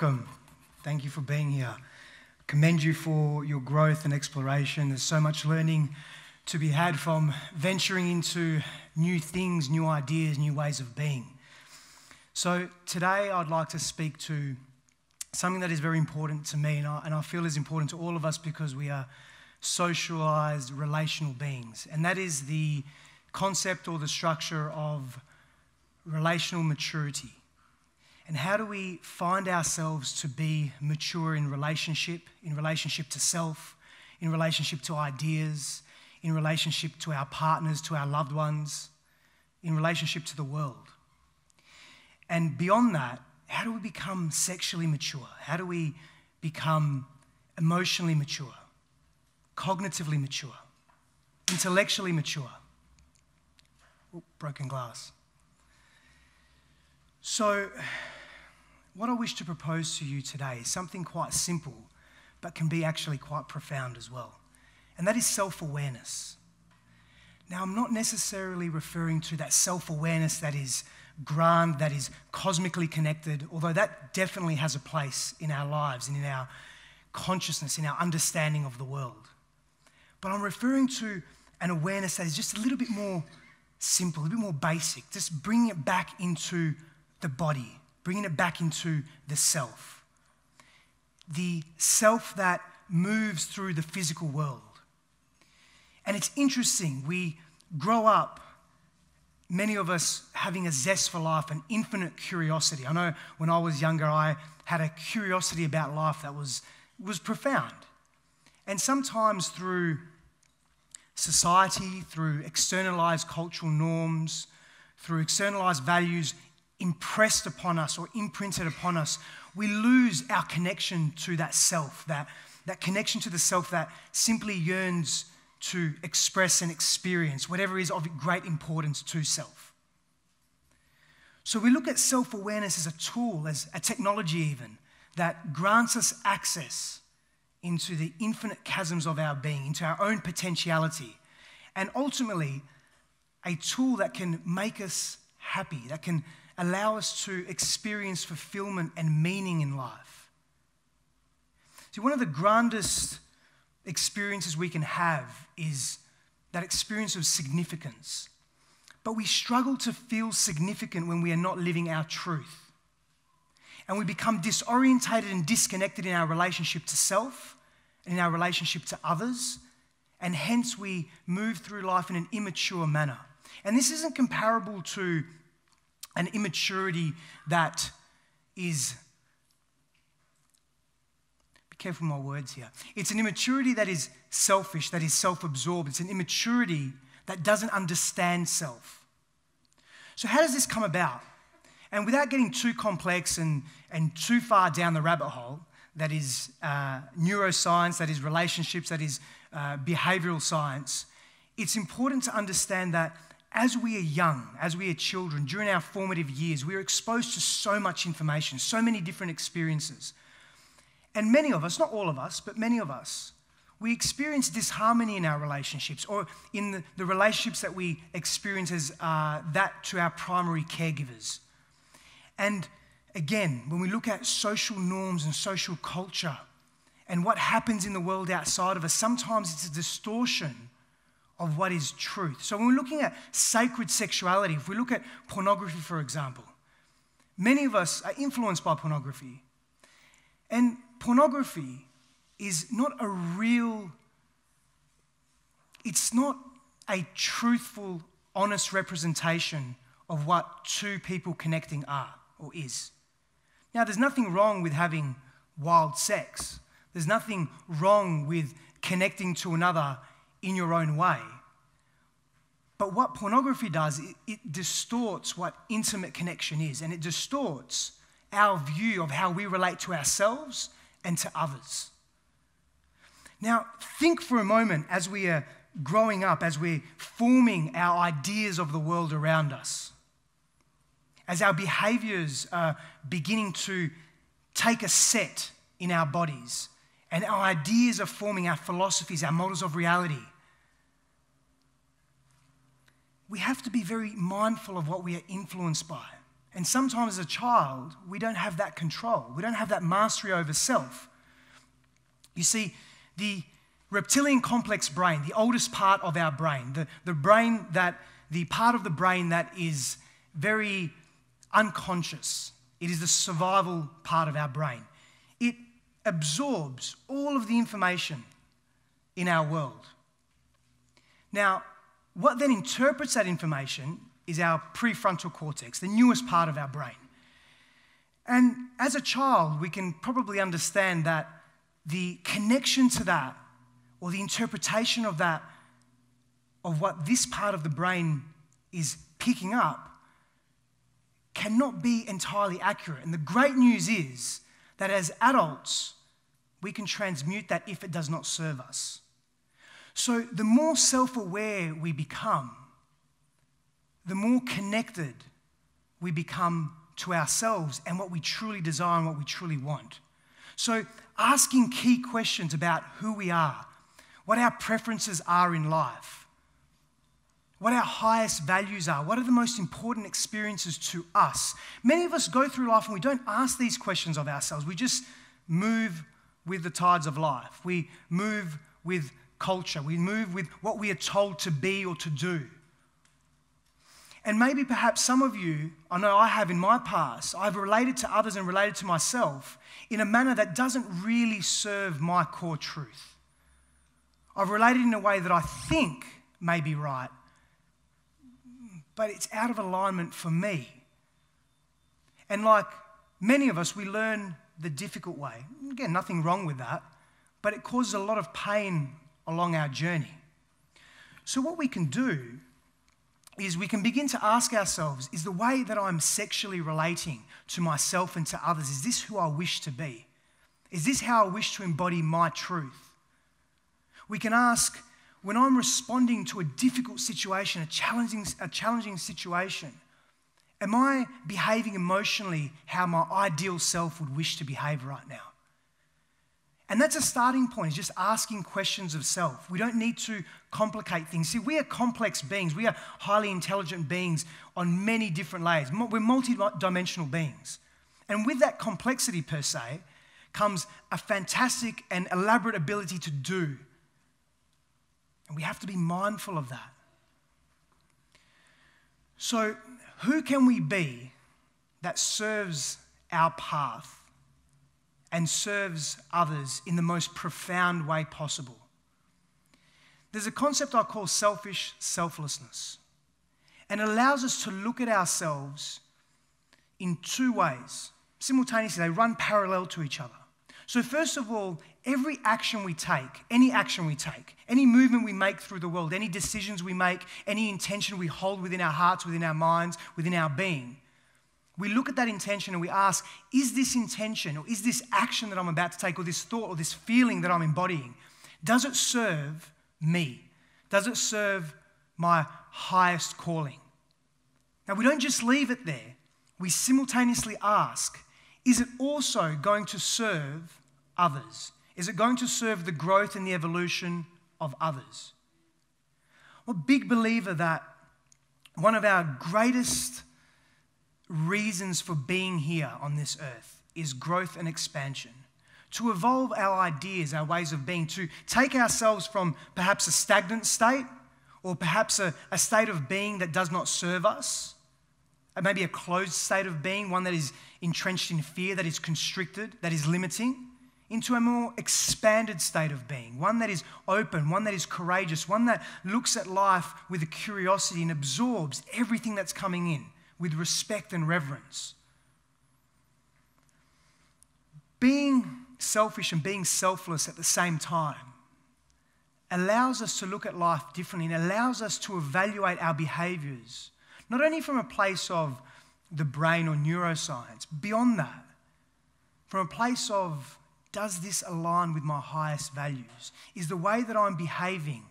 welcome. Thank you for being here. Commend you for your growth and exploration. There's so much learning to be had from venturing into new things, new ideas, new ways of being. So today I'd like to speak to something that is very important to me and I feel is important to all of us because we are socialized, relational beings. And that is the concept or the structure of relational maturity. And how do we find ourselves to be mature in relationship to self, in relationship to ideas, in relationship to our partners, to our loved ones, in relationship to the world. And beyond that, how do we become sexually mature? How do we become emotionally mature, cognitively mature, intellectually mature? Oh, broken glass. So, what I wish to propose to you today is something quite simple, but can be actually quite profound as well. And that is self-awareness. Now, I'm not necessarily referring to that self-awareness that is grand, that is cosmically connected, although that definitely has a place in our lives and in our consciousness, in our understanding of the world. But I'm referring to an awareness that is just a little bit more simple, a little bit more basic, just bringing it back into the body, bringing it back into the self that moves through the physical world. And it's interesting, we grow up, many of us having a zest for life, an infinite curiosity. I know when I was younger, I had a curiosity about life that was profound. And sometimes through society, through externalized cultural norms, through externalized values impressed upon us or imprinted upon us, we lose our connection to that self, that connection to the self that simply yearns to express and experience whatever is of great importance to self. So we look at self-awareness as a tool, as a technology even, that grants us access into the infinite chasms of our being, into our own potentiality, and ultimately a tool that can make us happy, that can allow us to experience fulfillment and meaning in life. See, one of the grandest experiences we can have is that experience of significance. But we struggle to feel significant when we are not living our truth. And we become disorientated and disconnected in our relationship to self and in our relationship to others. And hence we move through life in an immature manner. And this isn't comparable to an immaturity that is, be careful with my words here. It's an immaturity that is selfish, that is self-absorbed. It's an immaturity that doesn't understand self. So how does this come about? And without getting too complex and too far down the rabbit hole, that is neuroscience, that is relationships, that is behavioural science, it's important to understand that as we are young, as we are children, during our formative years, we are exposed to so much information, so many different experiences. And many of us, not all of us, but many of us, we experience disharmony in our relationships or in the relationships that we experience as that to our primary caregivers. And again, when we look at social norms and social culture and what happens in the world outside of us, sometimes it's a distortion of what is truth. So when we're looking at sacred sexuality, if we look at pornography, for example, many of us are influenced by pornography. And pornography is not it's not a truthful, honest representation of what two people connecting are or is. Now, there's nothing wrong with having wild sex. There's nothing wrong with connecting to another in your own way. But what pornography does, it distorts what intimate connection is, and it distorts our view of how we relate to ourselves and to others. Now, think for a moment as we are growing up, as we're forming our ideas of the world around us, as our behaviours are beginning to take a set in our bodies, and our ideas are forming our philosophies, our models of reality. We have to be very mindful of what we are influenced by And sometimes as a child, we don't have that control. We don't have that mastery over self. You see, the reptilian complex brain, the oldest part of our brain, the part of the brain that is very unconscious, it is the survival part of our brain. It absorbs all of the information in our world. Now, what then interprets that information is our prefrontal cortex, the newest part of our brain. And as a child, we can probably understand that the connection to that, or the interpretation of that, of what this part of the brain is picking up, cannot be entirely accurate. And the great news is that as adults, we can transmute that if it does not serve us. So the more self-aware we become, the more connected we become to ourselves and what we truly desire and what we truly want. So asking key questions about who we are, what our preferences are in life, what our highest values are, what are the most important experiences to us. Many of us go through life and we don't ask these questions of ourselves. We just move with the tides of life. We move with culture. We move with what we are told to be or to do. And maybe perhaps some of you, I know I have in my past, I've related to others and related to myself in a manner that doesn't really serve my core truth. I've related in a way that I think may be right, but it's out of alignment for me. And like many of us, we learn the difficult way. Again, nothing wrong with that, but it causes a lot of pain along our journey. So what we can do is we can begin to ask ourselves, is the way that I'm sexually relating to myself and to others, is this who I wish to be? Is this how I wish to embody my truth? We can ask, when I'm responding to a difficult situation, a challenging situation, am I behaving emotionally how my ideal self would wish to behave right now? And that's a starting point, is just asking questions of self. We don't need to complicate things. See, we are complex beings. We are highly intelligent beings on many different layers. We're multi-dimensional beings. And with that complexity per se comes a fantastic and elaborate ability to do. And we have to be mindful of that. So, who can we be that serves our path and serves others in the most profound way possible? There's a concept I call selfish selflessness. And it allows us to look at ourselves in two ways. Simultaneously, they run parallel to each other. So first of all, every action we take, any movement we make through the world, any decisions we make, any intention we hold within our hearts, within our minds, within our being, we look at that intention and we ask, is this intention or is this action that I'm about to take or this thought or this feeling that I'm embodying, does it serve me? Does it serve my highest calling? Now, we don't just leave it there. We simultaneously ask, is it also going to serve others? Is it going to serve the growth and the evolution of others? I'm a big believer that one of our greatest reasons for being here on this earth is growth and expansion. To evolve our ideas, our ways of being, to take ourselves from perhaps a stagnant state or perhaps a state of being that does not serve us, maybe a closed state of being, one that is entrenched in fear, that is constricted, that is limiting, into a more expanded state of being, one that is open, one that is courageous, one that looks at life with a curiosity and absorbs everything that's coming in with respect and reverence. Being selfish and being selfless at the same time allows us to look at life differently and allows us to evaluate our behaviors, not only from a place of the brain or neuroscience, beyond that, from a place of, does this align with my highest values? Is the way that I'm behaving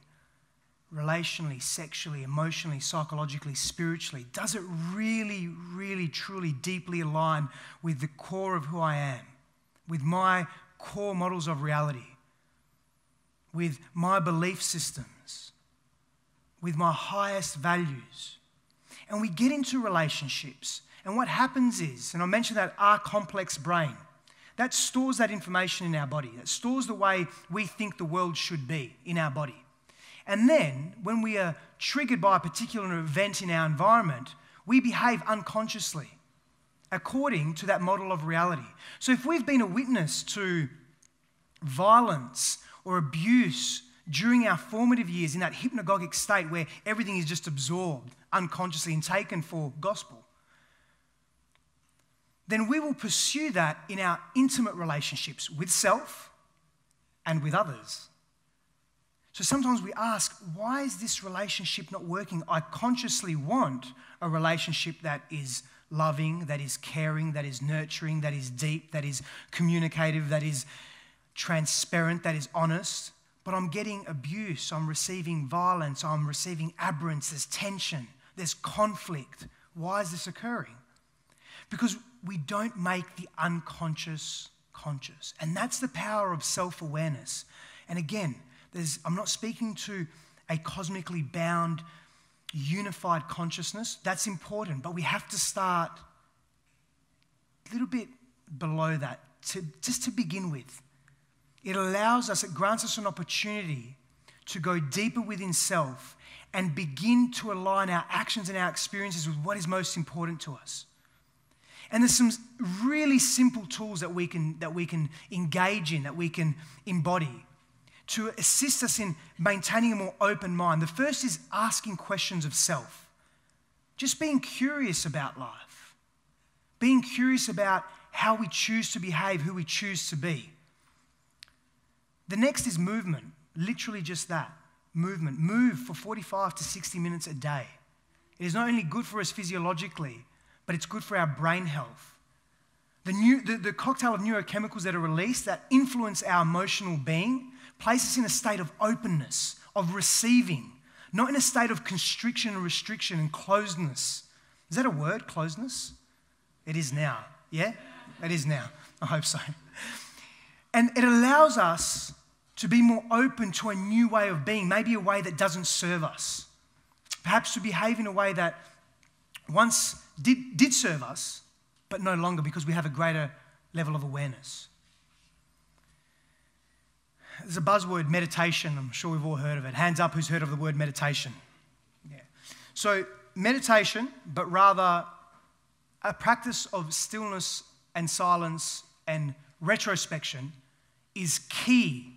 relationally, sexually, emotionally, psychologically, spiritually, does it really, really, truly, deeply align with the core of who I am, with my core models of reality, with my belief systems, with my highest values? And we get into relationships And what happens is, and I mentioned that our complex brain, that stores that information in our body. That stores the way we think the world should be in our body. And then, when we are triggered by a particular event in our environment, we behave unconsciously according to that model of reality. So if we've been a witness to violence or abuse during our formative years in that hypnagogic state where everything is just absorbed unconsciously and taken for gospel, then we will pursue that in our intimate relationships with self and with others. So sometimes we ask, why is this relationship not working? I consciously want a relationship that is loving, that is caring, that is nurturing, that is deep, that is communicative, that is transparent, that is honest. But I'm getting abuse, I'm receiving violence, I'm receiving aberrance, there's tension, there's conflict. Why is this occurring? Because we don't make the unconscious conscious. And that's the power of self-awareness. And again, I'm not speaking to a cosmically bound, unified consciousness. That's important, but we have to start a little bit below that, just to begin with. It grants us an opportunity to go deeper within self and begin to align our actions and our experiences with what is most important to us. And there's some really simple tools that we can engage in, that we can embody to assist us in maintaining a more open mind. The first is asking questions of self. Just being curious about life. Being curious about how we choose to behave, who we choose to be. The next is movement. Literally just that. Movement. Move for 45 to 60 minutes a day. It is not only good for us physiologically, but it's good for our brain health. The cocktail of neurochemicals that are released that influence our emotional being place us in a state of openness, of receiving, not in a state of constriction and restriction and closedness. Is that a word, closeness? It is now. Yeah? It is now. I hope so. And it allows us to be more open to a new way of being, maybe a way that doesn't serve us. Perhaps to behave in a way that once did serve us, but no longer, because we have a greater level of awareness. There's a buzzword, meditation. I'm sure we've all heard of it. Hands up who's heard of the word meditation. Yeah. So meditation, but rather a practice of stillness and silence and retrospection, is key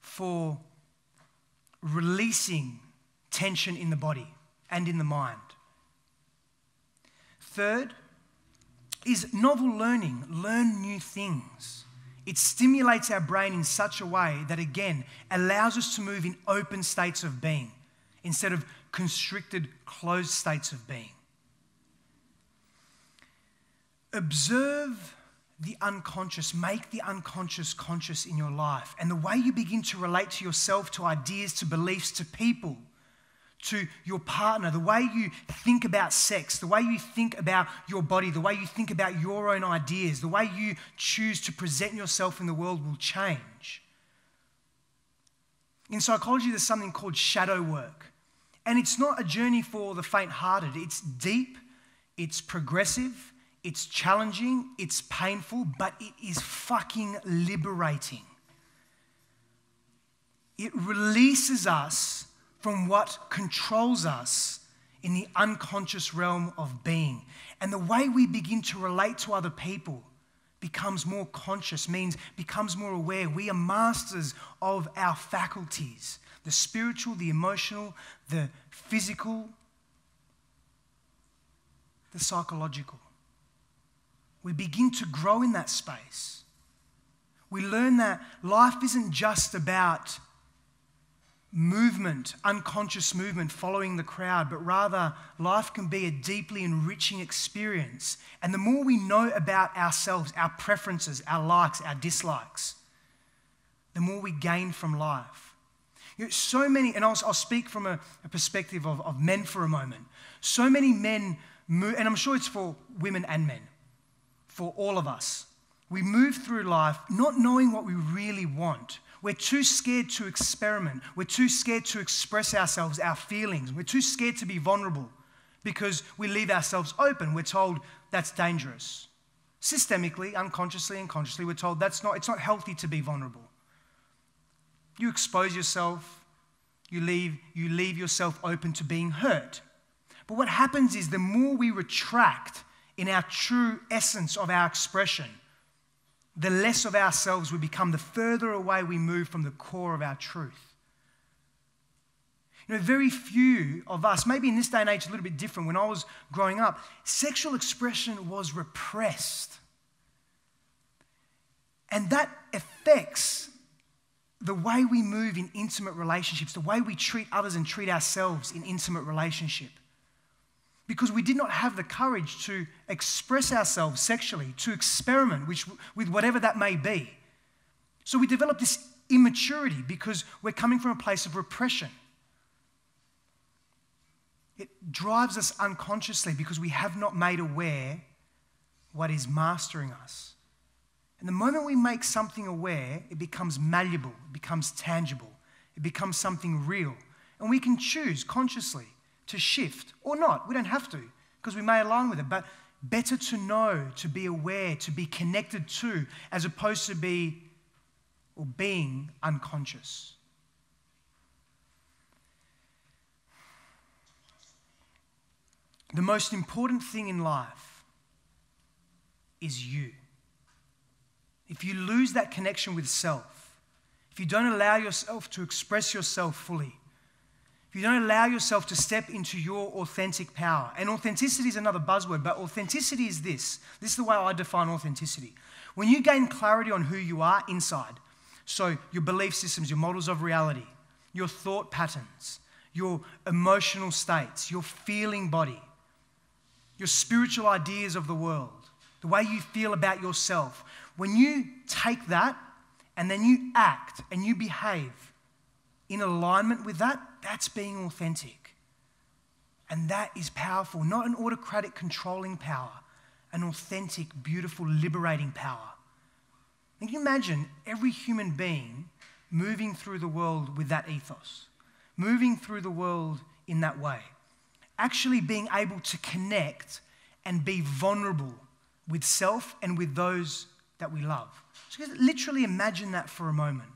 for releasing tension in the body and in the mind. Third is novel learning. Learn new things. It stimulates our brain in such a way that, again, allows us to move in open states of being instead of constricted, closed states of being. Observe the unconscious. Make the unconscious conscious in your life. And the way you begin to relate to yourself, to ideas, to beliefs, to people, to your partner, the way you think about sex, the way you think about your body, the way you think about your own ideas, the way you choose to present yourself in the world will change. In psychology, there's something called shadow work. And it's not a journey for the faint-hearted. It's deep, it's progressive, it's challenging, it's painful, but it is fucking liberating. It releases us from what controls us in the unconscious realm of being. And the way we begin to relate to other people becomes more conscious, becomes more aware. We are masters of our faculties, the spiritual, the emotional, the physical, the psychological. We begin to grow in that space. We learn that life isn't just about movement, unconscious movement, following the crowd, but rather life can be a deeply enriching experience. And the more we know about ourselves, our preferences, our likes, our dislikes, the more we gain from life. So many, and I'll speak from a perspective of men for a moment. So many men move, and I'm sure it's for women and men, for all of us. We move through life not knowing what we really want. We're too scared to experiment. We're too scared to express ourselves, our feelings. We're too scared to be vulnerable because we leave ourselves open. We're told that's dangerous. Systemically, unconsciously and consciously, we're told it's not healthy to be vulnerable. You expose yourself, you leave yourself open to being hurt. But what happens is the more we retract in our true essence of our expression, the less of ourselves we become, the further away we move from the core of our truth. You know, very few of us, maybe in this day and age a little bit different, when I was growing up, sexual expression was repressed. And that affects the way we move in intimate relationships, the way we treat others and treat ourselves in intimate relationship. Because we did not have the courage to express ourselves sexually, to experiment with whatever that may be. So we develop this immaturity because we're coming from a place of repression. It drives us unconsciously because we have not made aware what is mastering us. And the moment we make something aware, it becomes malleable, it becomes tangible, it becomes something real. And we can choose consciously to shift or not. We don't have to because we may align with it. But better to know, to be aware, to be connected to, as opposed to being unconscious. The most important thing in life is you. If you lose that connection with self, if you don't allow yourself to express yourself fully, if you don't allow yourself to step into your authentic power, and authenticity is another buzzword, but authenticity is this. This is the way I define authenticity. When you gain clarity on who you are inside, so your belief systems, your models of reality, your thought patterns, your emotional states, your feeling body, your spiritual ideas of the world, the way you feel about yourself. When you take that and then you act and you behave in alignment with that, that's being authentic. And that is powerful, not an autocratic controlling power, an authentic, beautiful, liberating power. And can you imagine every human being moving through the world with that ethos, moving through the world in that way? Actually being able to connect and be vulnerable with self and with those that we love. So literally imagine that for a moment.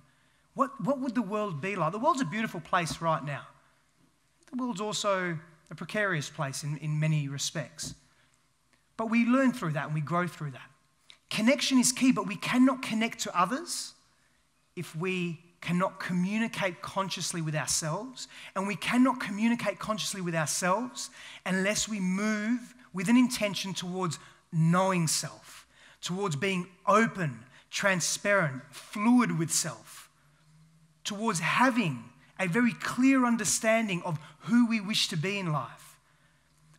What would the world be like? The world's a beautiful place right now. The world's also a precarious place in many respects. But we learn through that and we grow through that. Connection is key, but we cannot connect to others if we cannot communicate consciously with ourselves, and we cannot communicate consciously with ourselves unless we move with an intention towards knowing self, towards being open, transparent, fluid with self, towards having a very clear understanding of who we wish to be in life.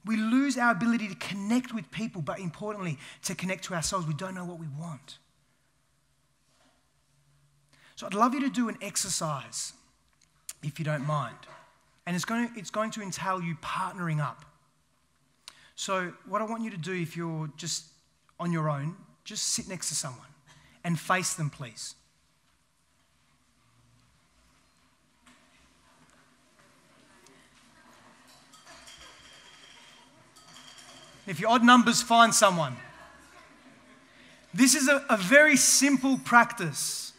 We lose our ability to connect with people, but importantly, to connect to ourselves. We don't know what we want. So I'd love you to do an exercise, if you don't mind. And it's going to entail you partnering up. So what I want you to do, if you're just on your own, just sit next to someone and face them, please. If you're odd numbers, find someone. This is a very simple practice.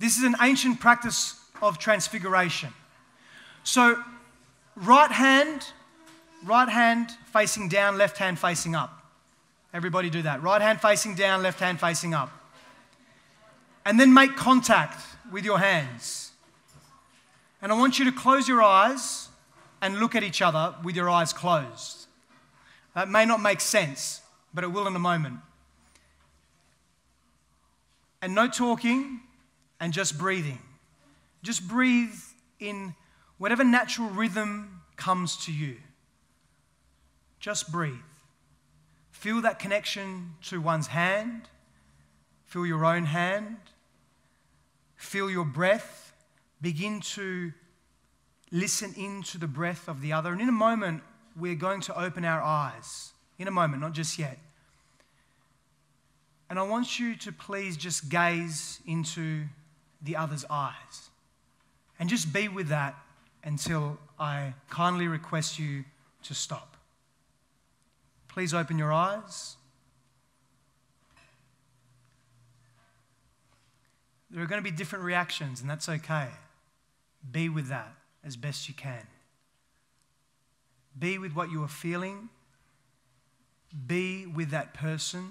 This is an ancient practice of transfiguration. So right hand facing down, left hand facing up. Everybody do that. Right hand facing down, left hand facing up. And then make contact with your hands. And I want you to close your eyes and look at each other with your eyes closed. That may not make sense, but it will in a moment. And no talking, and just breathing. Just breathe in whatever natural rhythm comes to you. Just breathe. Feel that connection to one's hand. Feel your own hand. Feel your breath. Begin to listen into the breath of the other. And in a moment, we're going to open our eyes. In a moment, not just yet. And I want you to please just gaze into the other's eyes. And just be with that until I kindly request you to stop. Please open your eyes. There are going to be different reactions, and that's okay. Be with that as best you can. Be with what you are feeling. Be with that person.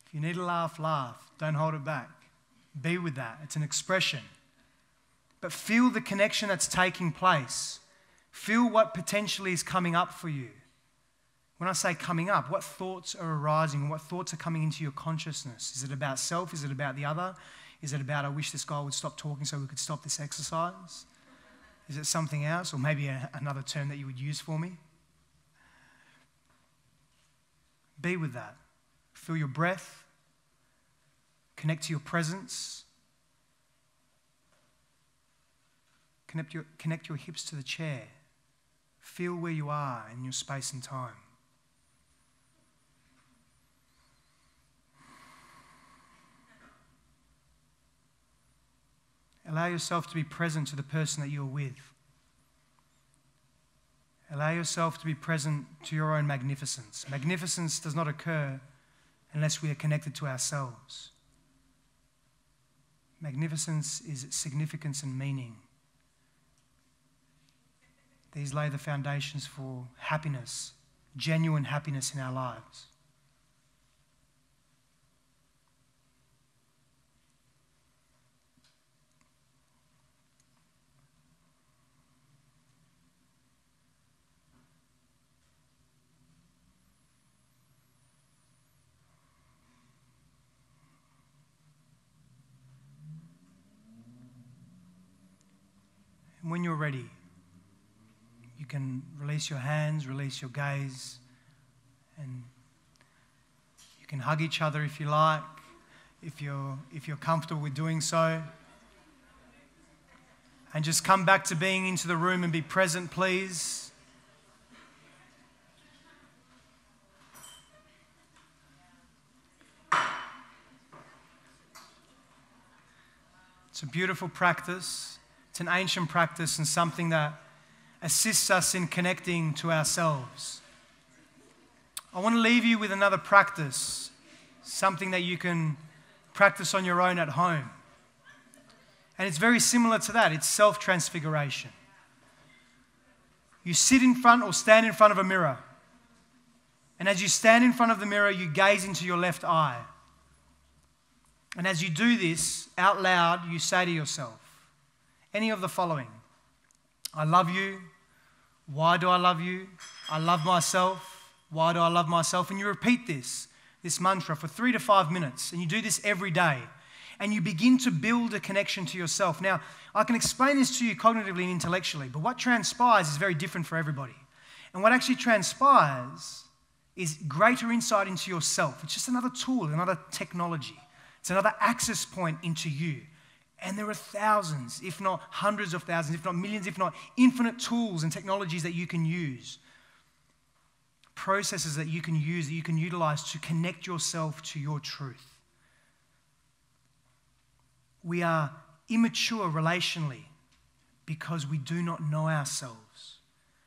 If you need to laugh, laugh. Don't hold it back. Be with that. It's an expression. But feel the connection that's taking place. Feel what potentially is coming up for you. When I say coming up, what thoughts are arising? What thoughts are coming into your consciousness? Is it about self? Is it about the other? Is it about, I wish this guy would stop talking so we could stop this exercise? Is it something else? Or maybe another term that you would use for me? Be with that. Feel your breath. Connect to your presence. Connect your hips to the chair. Feel where you are in your space and time. Allow yourself to be present to the person that you're with. Allow yourself to be present to your own magnificence. Magnificence does not occur unless we are connected to ourselves. Magnificence is significance and meaning. These lay the foundations for happiness, genuine happiness in our lives. And when you're ready, you can release your hands, release your gaze, and you can hug each other if you like, if you're comfortable with doing so. And just come back to being into the room and be present, please. It's a beautiful practice. It's an ancient practice and something that assists us in connecting to ourselves. I want to leave you with another practice, something that you can practice on your own at home. And it's very similar to that. It's self-transfiguration. You sit in front or stand in front of a mirror. And as you stand in front of the mirror, you gaze into your left eye. And as you do this, out loud, you say to yourself, any of the following: I love you. Why do I love you? I love myself. Why do I love myself? And you repeat this mantra for 3 to 5 minutes. And you do this every day. And you begin to build a connection to yourself. Now, I can explain this to you cognitively and intellectually, but what transpires is very different for everybody. And what actually transpires is greater insight into yourself. It's just another tool, another technology. It's another access point into you. And there are thousands, if not hundreds of thousands, if not millions, if not infinite tools and technologies that you can use. Processes that you can use, that you can utilize to connect yourself to your truth. We are immature relationally because we do not know ourselves,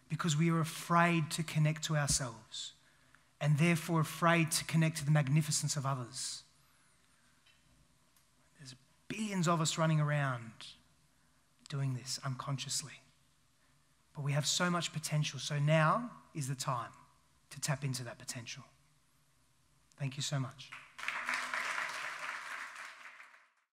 because we are afraid to connect to ourselves, and therefore afraid to connect to the magnificence of others. There's billions of us running around doing this unconsciously. But we have so much potential, so now is the time to tap into that potential. Thank you so much.